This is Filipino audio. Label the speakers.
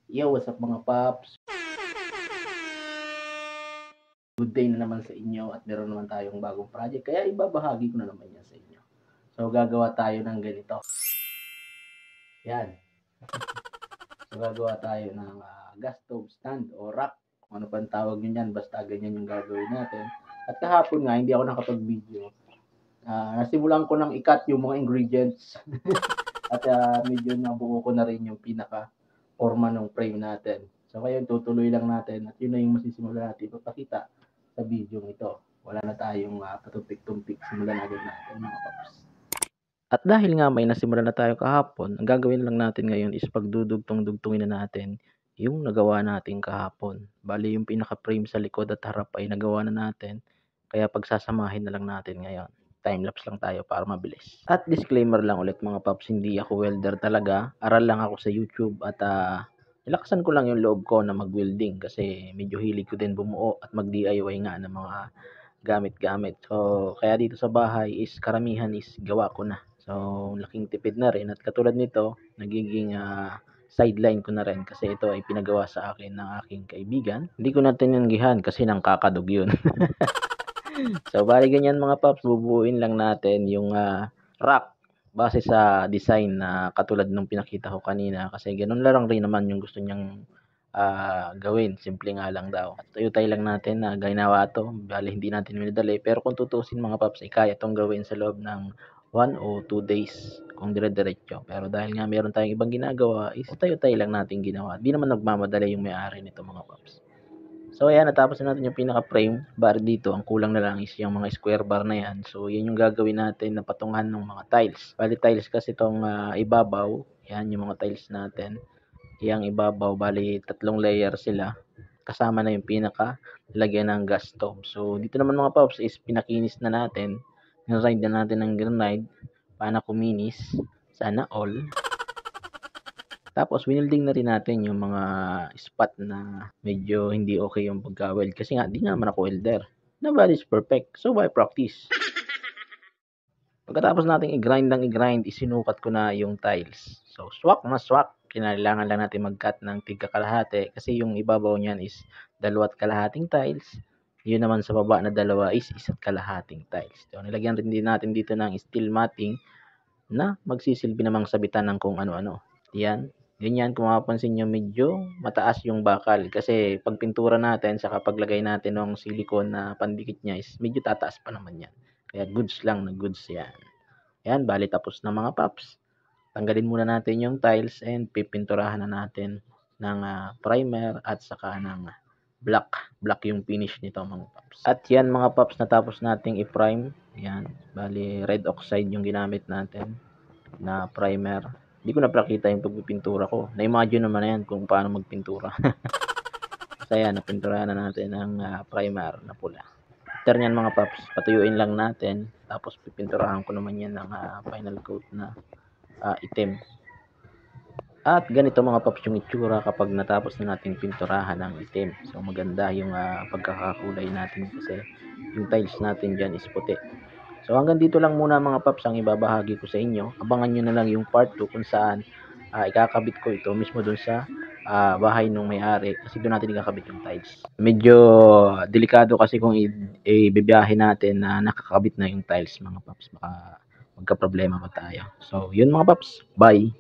Speaker 1: Yo, what's up mga paps? Good day na naman sa inyo at meron naman tayong bagong project kaya ibabahagi ko na naman yan sa inyo. So gagawa tayo ng ganito. Yan. So gagawa tayo ng gas stove stand o rack. Kung ano pa ang tawag nyo yan, basta ganyan yung gagawin natin. At kahapon nga, hindi ako nakapag-video. Nasimulan ko ng ikat yung mga ingredients. At medyo nabuo ko na rin yung pinaka-forma ng frame natin. So kaya tutuloy lang natin at yun na yung masisimulan natin ipapakita sa video ito. Wala na tayong patumpik-tumpik. Simulan agad natin mga paps. At dahil nga may nasimulan na tayo kahapon, ang gagawin lang natin ngayon is pagdudugtong-dugtungin na natin yung nagawa natin kahapon. Bali yung pinaka-frame sa likod at harap ay nagawa na natin. Kaya pagsasamahin na lang natin ngayon. Time-lapse lang tayo para mabilis. At disclaimer lang ulit mga paps, hindi ako welder talaga. Aral lang ako sa YouTube at nilakasan ko lang yung loob ko na mag-welding kasi medyo hilig ko din bumuo at mag-DIY nga ng mga gamit-gamit. So, kaya dito sa bahay is karamihan is gawa ko na. So, laking tipid na rin at katulad nito, nagiging sideline ko na rin kasi ito ay pinagawa sa akin ng aking kaibigan. Hindi ko na tinanggihan kasi nang kakadog yun. So, bali ganyan mga paps, bubuuin lang natin yung rack base sa design na katulad nung pinakita ko kanina kasi ganun lang rin naman yung gusto niyang gawin. Simple nga lang daw. At tuyutay lang natin na ginawa to. Bali hindi natin minadali. Pero kung tutusin mga paps, ay kaya itong gawin sa loob ng 1 o 2 days kung dire-diretso. Pero dahil nga meron tayong ibang ginagawa, is tayo-tayo lang natin ginawa. Di naman nagmamadali yung may-ari nito mga paps. So ayan, natapos na natin yung pinaka-frame. Bali dito, ang kulang na lang is yung mga square bar na yan. So yan yung gagawin natin na patungan ng mga tiles. Bali tiles kasi itong ibabaw. Yan yung mga tiles natin. Yang ibabaw, bali 3 layer sila. Kasama na yung pinaka lagyan ng gas stove. So dito naman mga paps is pinakinis na natin. Niride na natin ng granite. Pana kuminis. Sana all. Tapos winilding na rin natin yung mga spot na medyo hindi okay yung pagka-weld. Kasi nga, di naman ako welder. Nobody is perfect. So why practice? Pagkatapos nating i-grind, isinukat ko na yung tiles. So swak na swak. Kinailangan lang natin mag-cut ng tigka kalahati. Kasi yung ibabaw niyan is 2.5 tiles. Yun naman sa baba na 2 is 1.5 tiles. So nilagyan rin din natin dito ng steel matting na magsisilbi namang sabitan ng kung ano-ano. Yan. Ganyan, kung mapapansin nyo, medyo mataas yung bakal. Kasi pag pintura natin, sa paglagay natin ng silicone na pandikit niya is medyo tataas pa naman yan. Kaya goods lang na goods yan. Yan, bali tapos na mga paps. Tanggalin muna natin yung tiles and pipinturahan na natin ng primer at saka ng black. Black yung finish nito mga paps. At yan mga paps, natapos nating i-prime. Yan, bali red oxide yung ginamit natin na primer. Hindi ko na nakita yung pagpipintura ko. Na-imagine naman na yan kung paano magpintura. Kasi yan, napinturahan na natin ang primer na pula. After nyan mga paps, patuyuin lang natin. Tapos pipinturahan ko naman yan ng final coat na itim. At ganito mga paps yung itsura kapag natapos na nating pinturahan ng itim. So maganda yung pagkakakulay natin kasi yung tiles natin dyan is puti. So hanggang dito lang muna mga paps ang ibabahagi ko sa inyo. Abangan nyo na lang yung part 2 kung saan ikakabit ko ito mismo dun sa bahay nung may-ari kasi doon natin ikakabit yung tiles. Medyo delikado kasi kung ibibiyahe natin na nakakabit na yung tiles mga paps. Baka magka-problema pa tayo. So yun mga paps. Bye!